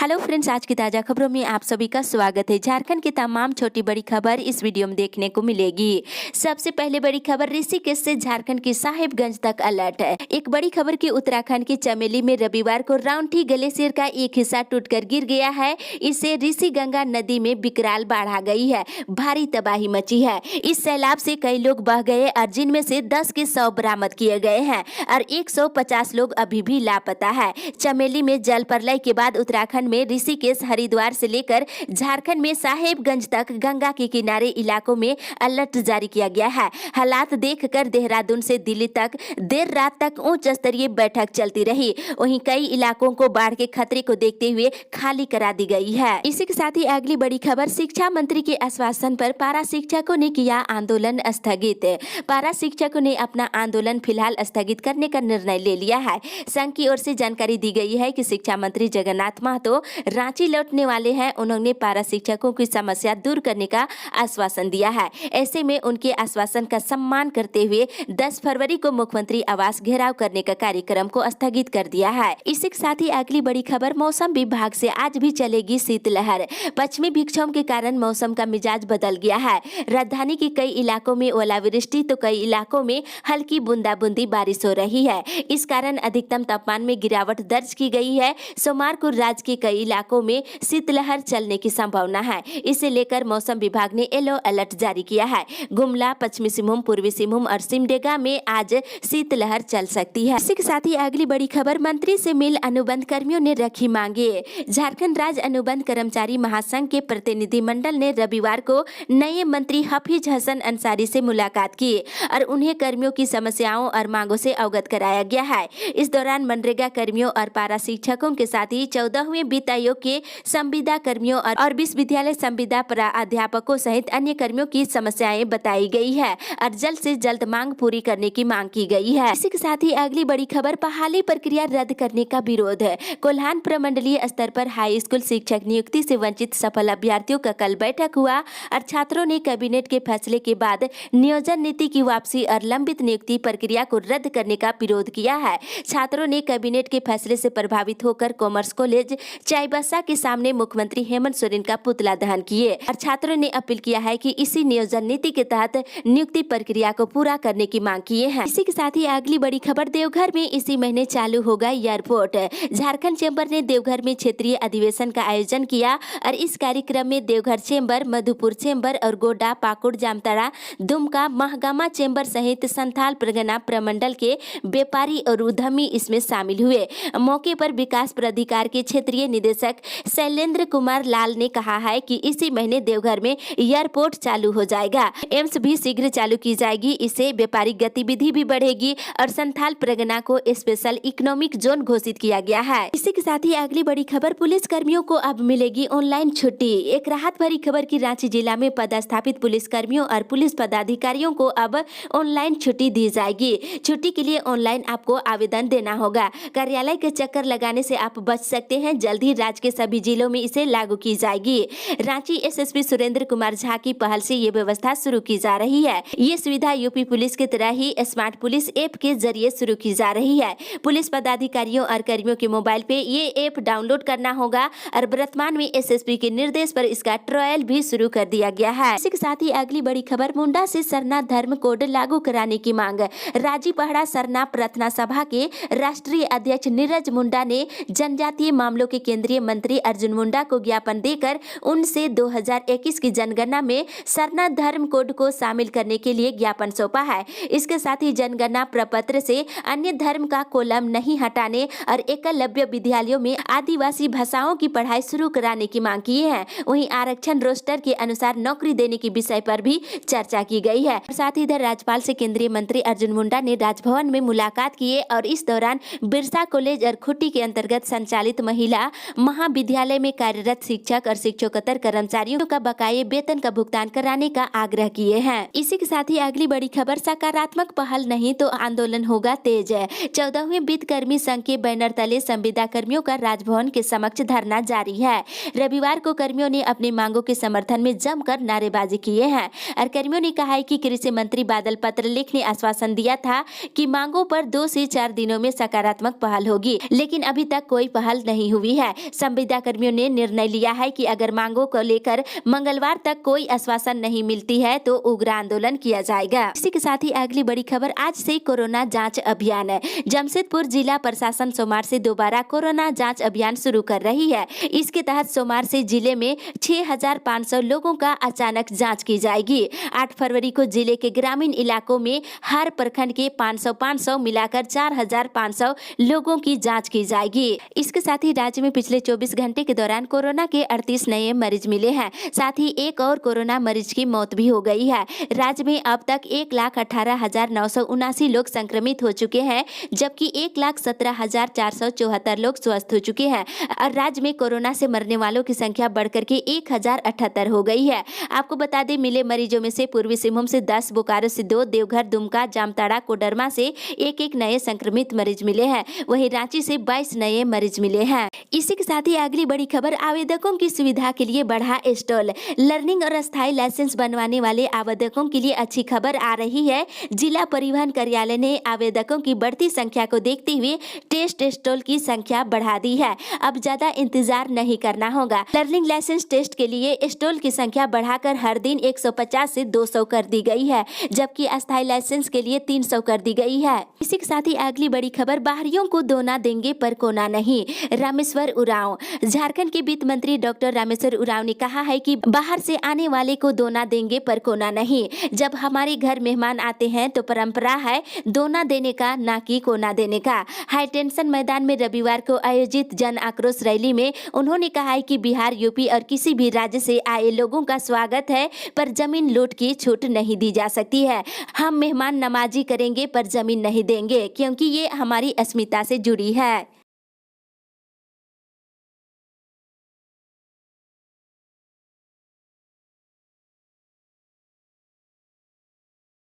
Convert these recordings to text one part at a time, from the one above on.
Hello friends, आज की ताज़ा खबरों में आप सभी का स्वागत है। झारखंड की तमाम छोटी बड़ी खबर इस वीडियो में देखने को मिलेगी। सबसे पहले बड़ी खबर, ऋषिकेश से झारखंड की साहिबगंज तक अलर्ट है। एक बड़ी खबर की उत्तराखंड के चमेली में रविवार को राउंठी ग्लेशियर का एक हिस्सा टूटकर गिर गया है। इससे ऋषिगंगा नदी में विकराल बाढ़ आ गई है। भारी तबाही मची है। इस सैलाब से कई लोग बह गए और जिनमें से 10 के शव बरामद किए गए हैं और 150 लोग अभी भी लापता है। चमेली में जल प्रलय के बाद उत्तराखंड में ऋषिकेश, हरिद्वार से लेकर झारखंड में साहेबगंज तक गंगा के किनारे इलाकों में अलर्ट जारी किया गया है। हालात देखकर देहरादून से दिल्ली तक देर रात तक उच्च स्तरीय बैठक चलती रही। वहीं कई इलाकों को बाढ़ के खतरे को देखते हुए खाली करा दी गई है। इसी के साथ ही अगली बड़ी खबर, शिक्षा मंत्री के आश्वासन पर पारा शिक्षकों ने किया आंदोलन स्थगित। पारा शिक्षकों ने अपना आंदोलन फिलहाल स्थगित करने का निर्णय ले लिया है। संघ की ओर से जानकारी दी गई है कि शिक्षा मंत्री जगन्नाथ महतो रांची लौटने वाले हैं। उन्होंने पारा शिक्षकों की समस्या दूर करने का आश्वासन दिया है। ऐसे में उनके आश्वासन का सम्मान करते हुए 10 फरवरी को मुख्यमंत्री आवास घेराव करने का कार्यक्रम को स्थगित कर दिया है। इसी के साथ ही अगली बड़ी खबर, मौसम विभाग से आज भी चलेगी शीतलहर। पश्चिमी विक्षोभ के कारण मौसम का मिजाज बदल गया है। राजधानी के कई इलाकों में ओलावृष्टि तो कई इलाकों में हल्की बूंदाबूंदी बारिश हो रही है। इस कारण अधिकतम तापमान में गिरावट दर्ज की गई है। सोमवार को राज्य के कई इलाकों में शीतलहर चलने की संभावना है। इसे लेकर मौसम विभाग ने येलो अलर्ट जारी किया है। गुमला, पश्चिमी सिंहभूम, पूर्वी सिंहभूम और सिमडेगा में आज शीतलहर चल सकती है। इसी के साथ ही अगली बड़ी खबर, मंत्री से मिल अनुबंध कर्मियों ने रखी मांगे। झारखंड राज्य अनुबंध कर्मचारी महासंघ के प्रतिनिधिमंडल ने रविवार को नए मंत्री हफीज हसन अंसारी से मुलाकात की और उन्हें कर्मियों की समस्याओं और मांगों से अवगत कराया गया है। इस दौरान मनरेगा कर्मियों और पारा शिक्षकों के साथ ही 14वें वित्त आयोग के संविदा कर्मियों और विश्वविद्यालय संविदा प्राध्यापकों सहित अन्य कर्मियों की समस्याएं बताई गई है और जल्द से जल्द मांग पूरी करने की मांग की गई है। इसी के साथ ही अगली बड़ी खबर, बहाली प्रक्रिया रद्द करने का विरोध है। कोल्हान प्रमंडलीय स्तर पर हाई स्कूल शिक्षक नियुक्ति से वंचित सफल अभ्यर्थियों का कल बैठक हुआ और छात्रों ने कैबिनेट के फैसले के बाद नियोजन नीति की वापसी और लंबित नियुक्ति प्रक्रिया को रद्द करने का विरोध किया है। छात्रों ने कैबिनेट के फैसले से प्रभावित होकर कॉमर्स कॉलेज चाईबासा के सामने मुख्यमंत्री हेमंत सोरेन का पुतला दहन किए और छात्रों ने अपील किया है कि इसी नियोजन नीति के तहत नियुक्ति प्रक्रिया को पूरा करने की मांग किए हैं। इसी के साथ ही अगली बड़ी खबर, देवघर में इसी महीने चालू होगा एयरपोर्ट। झारखंड चैम्बर ने देवघर में क्षेत्रीय अधिवेशन का आयोजन किया और इस कार्यक्रम में देवघर चैम्बर, मधुपुर चैम्बर और गोड्डा, पाकुड़, जामताड़ा, दुमका, महगामा चैम्बर सहित संथाल परगना प्रमंडल के व्यापारी और उद्यमी इसमें शामिल हुए। मौके पर विकास प्राधिकार के क्षेत्रीय निदेशक शैलेंद्र कुमार लाल ने कहा है कि इसी महीने देवघर में एयरपोर्ट चालू हो जाएगा। एम्स भी शीघ्र चालू की जाएगी। इससे व्यापारिक गतिविधि भी बढ़ेगी और संथाल परगना को स्पेशल इकोनॉमिक जोन घोषित किया गया है। इसी के साथ ही अगली बड़ी खबर, पुलिस कर्मियों को अब मिलेगी ऑनलाइन छुट्टी। एक राहत भरी खबर की रांची जिला में पदस्थापित पुलिस कर्मियों और पुलिस पदाधिकारियों को अब ऑनलाइन छुट्टी दी जाएगी। छुट्टी के लिए ऑनलाइन आपको आवेदन देना होगा। कार्यालय के चक्कर लगाने से आप बच सकते हैं। जल्द ही राज्य के सभी जिलों में इसे लागू की जाएगी। रांची एसएसपी सुरेंद्र कुमार झा की पहल से ये व्यवस्था शुरू की जा रही है। ये सुविधा यूपी पुलिस की तरह ही स्मार्ट पुलिस ऐप के जरिए शुरू की जा रही है। पुलिस पदाधिकारियों और कर्मियों के मोबाइल पे ये ऐप डाउनलोड करना होगा और वर्तमान में एसएसपी के निर्देश पर इसका ट्रायल भी शुरू कर दिया गया है। इसी के साथ ही अगली बड़ी खबर, मुंडा से सरना धर्म कोड लागू कराने की मांग। राजीपहड़ा सरना प्रार्थना सभा के राष्ट्रीय अध्यक्ष नीरज मुंडा ने जनजातीय मामलों के केंद्रीय मंत्री अर्जुन मुंडा को ज्ञापन देकर उनसे 2021 की जनगणना में सरना धर्म कोड को शामिल करने के लिए ज्ञापन सौंपा है। इसके साथ ही जनगणना प्रपत्र से अन्य धर्म का कॉलम नहीं हटाने और एकलव्य विद्यालयों में आदिवासी भाषाओं की पढ़ाई शुरू कराने की मांग की है। वहीं आरक्षण रोस्टर के अनुसार नौकरी देने के विषय पर भी चर्चा की गई है। साथ ही इधर राज्यपाल से केंद्रीय मंत्री अर्जुन मुंडा ने राजभवन में मुलाकात की और इस दौरान बिरसा कॉलेज और खुट्टी के अंतर्गत संचालित महिला महाविद्यालय में कार्यरत शिक्षक और शिक्षकोत्तर कर्मचारियों का बकाये वेतन का भुगतान कराने का आग्रह किए हैं। इसी के साथ ही अगली बड़ी खबर, सकारात्मक पहल नहीं तो आंदोलन होगा तेज। 14वें वित्त कर्मी संघ के बैनर तले संविदा कर्मियों का राजभवन के समक्ष धरना जारी है। रविवार को कर्मियों ने अपनी मांगों के समर्थन में जमकर नारेबाजी किए हैं और कर्मियों ने कहा है कि कृषि मंत्री बादल पत्रलेख ने आश्वासन दिया था कि मांगों पर 2 से 4 दिनों में सकारात्मक पहल होगी, लेकिन अभी तक कोई पहल नहीं हुई है। है। संविदा कर्मियों ने निर्णय लिया है कि अगर मांगों को लेकर मंगलवार तक कोई आश्वासन नहीं मिलती है तो उग्र आंदोलन किया जाएगा। इसी के साथ ही अगली बड़ी खबर, आज से कोरोना जांच अभियान। जमशेदपुर जिला प्रशासन सोमवार से दोबारा कोरोना जांच अभियान शुरू कर रही है। इसके तहत सोमवार से जिले में 6,500 लोगों का अचानक जांच की जाएगी। 8 फरवरी को जिले के ग्रामीण इलाकों में हर प्रखंड के 500 मिलाकर 4,500 लोगों की जांच की जाएगी। इसके साथ ही राज्य में पिछले 24 घंटे के दौरान कोरोना के 38 नए मरीज मिले हैं। साथ ही एक और कोरोना मरीज की मौत भी हो गई है। राज्य में अब तक 1,18,979 लोग संक्रमित हो चुके हैं, जबकि 1,17,474 लोग स्वस्थ हो चुके हैं और राज्य में कोरोना से मरने वालों की संख्या बढ़कर के 1,078 हो गई है। आपको बता दें, मिले मरीजों में से पूर्वी सिंहभूम से 10, बोकारो से 2, देवघर, दुमका, जामताड़ा, कोडरमा से एक नए संक्रमित मरीज मिले हैं। वहीं रांची से 22 नए मरीज मिले हैं। इसी के साथ ही अगली बड़ी खबर, आवेदकों की सुविधा के लिए बढ़ा स्टॉल। लर्निंग और अस्थायी लाइसेंस बनवाने वाले आवेदकों के लिए अच्छी खबर आ रही है। जिला परिवहन कार्यालय ने आवेदकों की बढ़ती संख्या को देखते हुए टेस्ट स्टॉल की संख्या बढ़ा दी है। अब ज्यादा इंतजार नहीं करना होगा। लर्निंग लाइसेंस टेस्ट के लिए स्टॉल की संख्या बढ़ाकर हर दिन 150 से 200 कर दी गई है, जबकि अस्थायी लाइसेंस के लिए 300 कर दी गई है। इसी के साथ ही अगली बड़ी खबर, बाहरियों को दोना देंगे पर कोना नहीं। रामेश्वर उरांव। झारखंड के वित्त मंत्री डॉक्टर रामेश्वर उरांव ने कहा है कि बाहर से आने वाले को दोना देंगे पर कोना नहीं। जब हमारे घर मेहमान आते हैं तो परंपरा है दोना देने का, ना कि कोना देने का। हाई टेंशन मैदान में रविवार को आयोजित जन आक्रोश रैली में उन्होंने कहा है कि बिहार, यूपी और किसी भी राज्य से आए लोगों का स्वागत है, पर जमीन लूट की छूट नहीं दी जा सकती है। हम मेहमान नवाजी करेंगे पर जमीन नहीं देंगे, क्योंकि ये हमारी अस्मिता से जुड़ी है।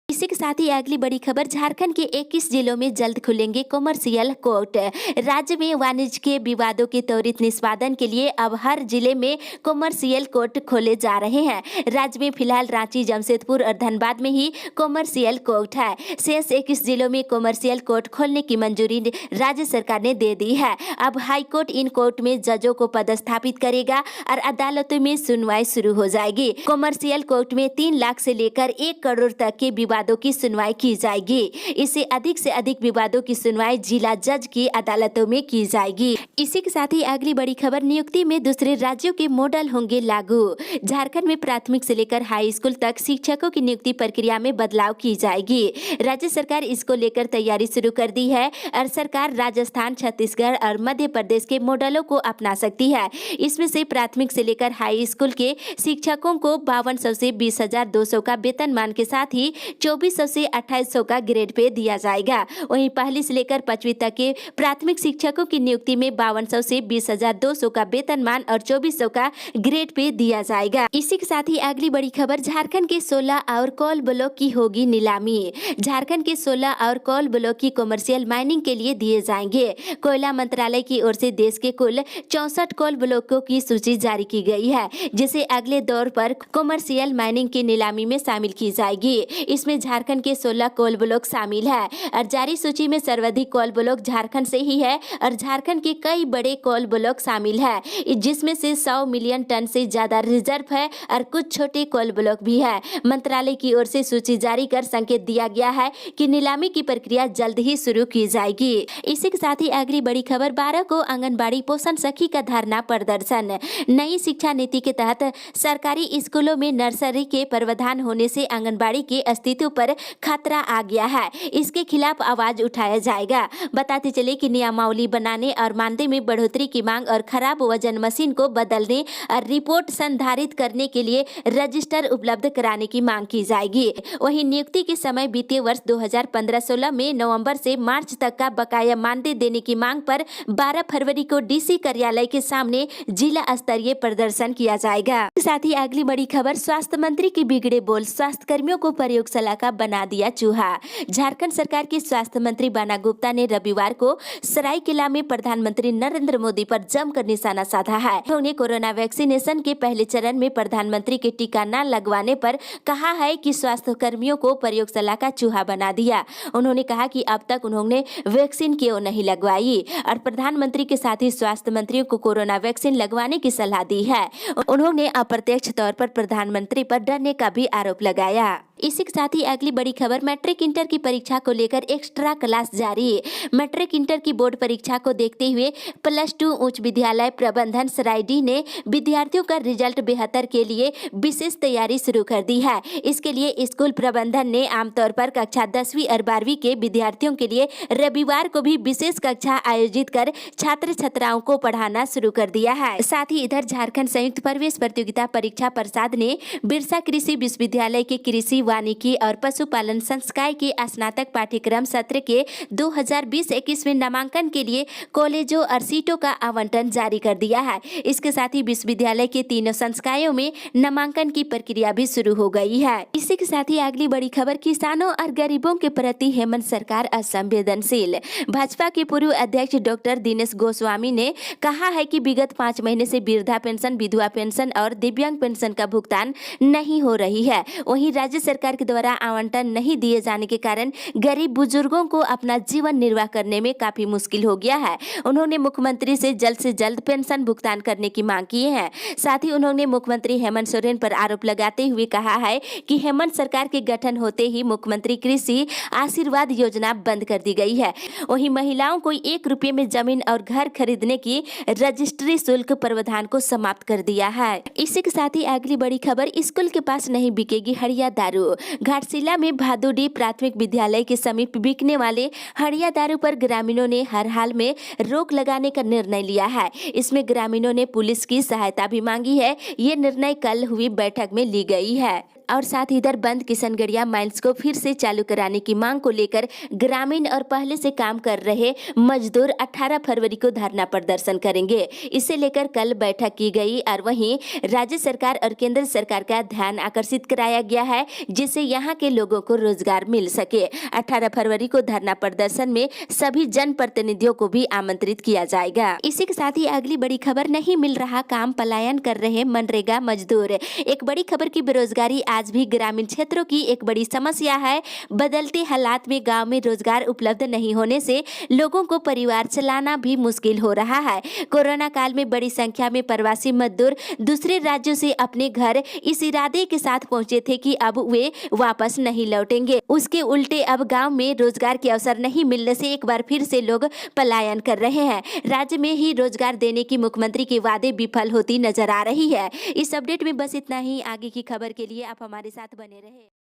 इसी के साथ ही अगली बड़ी खबर, झारखंड के 21 जिलों में जल्द खुलेंगे कॉमर्शियल कोर्ट। राज्य में वाणिज्य के विवादों के त्वरित निष्पादन के लिए अब हर जिले में कॉमर्शियल कोर्ट खोले जा रहे हैं। राज्य में फिलहाल रांची, जमशेदपुर और धनबाद में ही कॉमर्शियल कोर्ट है। शेष 21 जिलों में कॉमर्शियल कोर्ट खोलने की मंजूरी राज्य सरकार ने दे दी है। अब हाईकोर्ट इन कोर्ट में जजों को पदस्थापित करेगा और अदालतों में सुनवाई शुरू हो जाएगी। कॉमर्शियल कोर्ट में 3 लाख से लेकर 1 करोड़ तक के विवादों की सुनवाई की जाएगी। इससे अधिक विवादों की सुनवाई जिला जज की अदालतों में की जाएगी। इसी के साथ ही अगली बड़ी खबर, नियुक्ति में दूसरे राज्यों के मॉडल होंगे लागू। झारखंड में प्राथमिक से लेकर हाई स्कूल तक शिक्षकों की नियुक्ति प्रक्रिया में बदलाव की जाएगी। राज्य सरकार इसको लेकर तैयारी शुरू कर दी है और सरकार राजस्थान, छत्तीसगढ़ और मध्य प्रदेश के मॉडलों को अपना सकती है। इसमें से प्राथमिक से लेकर हाई स्कूल के शिक्षकों को 5200 से 20,200 का वेतनमान के साथ ही 2400 से 2800 का ग्रेड पे दिया जाएगा। वहीं पहली से लेकर 5वीं तक के प्राथमिक शिक्षकों की नियुक्ति में 5200 से 20,200 का वेतनमान और 2400 का ग्रेड पे दिया जाएगा। इसी के साथ ही अगली बड़ी खबर, झारखंड के 16 और कोल ब्लॉक की होगी नीलामी। झारखंड के 16 और कोल ब्लॉक की कॉमर्शियल माइनिंग के लिए दिए जाएंगे। कोयला मंत्रालय की ओर से देश के कुल 64 कोल ब्लॉकों की सूची जारी की गई है, जिसे अगले दौर पर कॉमर्शियल माइनिंग की नीलामी में शामिल की जाएगी। इसमें झारखंड के 16 कोल ब्लॉक शामिल है और जारी सूची में सर्वाधिक कोल ब्लॉक झारखंड से ही है और झारखंड के कई बड़े कोल ब्लॉक शामिल है, जिसमें से 100 मिलियन टन से ज्यादा रिजर्व है और कुछ छोटे कोल ब्लॉक भी है। मंत्रालय की ओर से सूची जारी कर संकेत दिया गया है कि नीलामी की प्रक्रिया जल्द ही शुरू की जाएगी। इसी के साथ ही अगली बड़ी खबर, 12 को आंगनबाड़ी पोषण सखी का धरना प्रदर्शन। नई शिक्षा नीति के तहत सरकारी स्कूलों में नर्सरी के प्रावधान होने से आंगनबाड़ी के अस्तित्व पर खतरा आ गया है। इसके खिलाफ आवाज उठाया जाएगा। बताते चले कि नियमावली बनाने और मानदेय में बढ़ोतरी की मांग और खराब वजन मशीन को बदलने और रिपोर्ट संधारित करने के लिए रजिस्टर उपलब्ध कराने की मांग की जाएगी। वहीं नियुक्ति के समय वित्तीय वर्ष 2015-16 में नवंबर से मार्च तक का बकाया मानदेय देने की मांग पर 12 फरवरी को डीसी कार्यालय के सामने जिला स्तरीय प्रदर्शन किया जाएगा। साथ ही अगली बड़ी खबर, स्वास्थ्य मंत्री की बिगड़े बोल, स्वास्थ्य कर्मियों को प्रयोगशाला का बना दिया चूहा। झारखंड सरकार के स्वास्थ्य मंत्री बाना गुप्ता ने रविवार को सरायकेला में प्रधानमंत्री नरेंद्र मोदी पर जमकर निशाना साधा है। उन्होंने कोरोना वैक्सीनेशन के पहले चरण में प्रधानमंत्री के टीका न लगवाने पर कहा है कि स्वास्थ्य कर्मियों को प्रयोगशाला का चूहा बना दिया। उन्होंने कहा कि अब तक उन्होंने वैक्सीन क्यों नहीं लगवाई और प्रधानमंत्री के साथ ही स्वास्थ्य मंत्रियों को कोरोना वैक्सीन लगवाने की सलाह दी है। उन्होंने अप्रत्यक्ष तौर पर प्रधानमंत्री पर डरने का भी आरोप लगाया। इसी के साथ ही अगली बड़ी खबर, मैट्रिक इंटर की परीक्षा को लेकर एक्स्ट्रा क्लास जारी। मैट्रिक इंटर की बोर्ड परीक्षा को देखते हुए +2 उच्च विद्यालय प्रबंधन सरायडीह ने विद्यार्थियों का रिजल्ट बेहतर के लिए विशेष तैयारी शुरू कर दी है। इसके लिए स्कूल प्रबंधन ने आमतौर पर कक्षा 10वीं और 12वीं के विद्यार्थियों के लिए रविवार को भी विशेष कक्षा आयोजित कर छात्र छात्राओं को पढ़ाना शुरू कर दिया है। साथ ही इधर झारखंड संयुक्त प्रवेश प्रतियोगिता परीक्षा परिषद ने बिरसा कृषि विश्वविद्यालय के कृषि, वानिकी और पशुपालन संकाय के स्नातक पाठ्यक्रम सत्र के 2020-21 में नामांकन के लिए कॉलेजों और सीटों का आवंटन जारी कर दिया है। इसके साथ ही विश्वविद्यालय के तीनों संकायों में नामांकन की प्रक्रिया भी शुरू हो गई है। इसी के साथ ही अगली बड़ी खबर, किसानों और गरीबों के प्रति हेमंत सरकार असंवेदनशील। भाजपा के पूर्व अध्यक्ष डॉक्टर दिनेश गोस्वामी ने कहा है कि विगत 5 महीने से वृद्धा पेंशन, विधवा पेंशन और दिव्यांग पेंशन का भुगतान नहीं हो रही है। वहीं राज्य सरकार के द्वारा आवंटन नहीं दिए जाने के कारण गरीब बुजुर्गों को अपना जीवन निर्वाह करने में काफी मुश्किल हो गया है। उन्होंने मुख्यमंत्री से जल्द पेंशन भुगतान करने की मांग की है। साथ ही उन्होंने मुख्यमंत्री हेमंत सोरेन पर आरोप लगाते हुए कहा है कि हेमंत सरकार के गठन होते ही मुख्यमंत्री कृषि आशीर्वाद योजना बंद कर दी गई है। वहीं महिलाओं को 1 रुपये में जमीन और घर खरीदने की रजिस्ट्री शुल्क प्रावधान को समाप्त कर दिया है। इसी के साथ ही अगली बड़ी खबर, स्कूल के पास नहीं बिकेगी हड़िया दारू। घाटशिला में भादुडी प्राथमिक विद्यालय के समीप बिकने वाले हड़िया दारू पर ग्रामीणों ने हर हाल में रोक लगाने का निर्णय लिया है। इसमें ग्रामीणों ने पुलिस की सहायता भी मांगी है। ये निर्णय कल हुई बैठक में ली गई है। और साथ ही इधर बंद किशनगढ़िया माइंस को फिर से चालू कराने की मांग को लेकर ग्रामीण और पहले से काम कर रहे मजदूर 18 फरवरी को धरना प्रदर्शन करेंगे। इसे लेकर कल बैठक की गई और वहीं राज्य सरकार और केंद्र सरकार का ध्यान आकर्षित कराया गया है, जिससे यहाँ के लोगों को रोजगार मिल सके। 18 फरवरी को धरना प्रदर्शन में सभी जनप्रतिनिधियों को भी आमंत्रित किया जाएगा। इसी के साथ ही अगली बड़ी खबर, नहीं मिल रहा काम, पलायन कर रहे मनरेगा मजदूर। एक बड़ी खबर की बेरोजगारी आज भी ग्रामीण क्षेत्रों की एक बड़ी समस्या है। बदलते हालात में गांव में रोजगार उपलब्ध नहीं होने से लोगों को परिवार चलाना भी मुश्किल हो रहा है। कोरोना काल में बड़ी संख्या में प्रवासी मजदूर दूसरे राज्यों से अपने घर इस इरादे के साथ पहुंचे थे कि अब वे वापस नहीं लौटेंगे। उसके उल्टे अब गांव में रोजगार के अवसर नहीं मिलने से एक बार फिर से लोग पलायन कर रहे हैं। राज्य में ही रोजगार देने की मुख्यमंत्री के वादे विफल होती नजर आ रही है। इस अपडेट में बस इतना ही। आगे की खबर के लिए आप हमारे साथ बने रहे।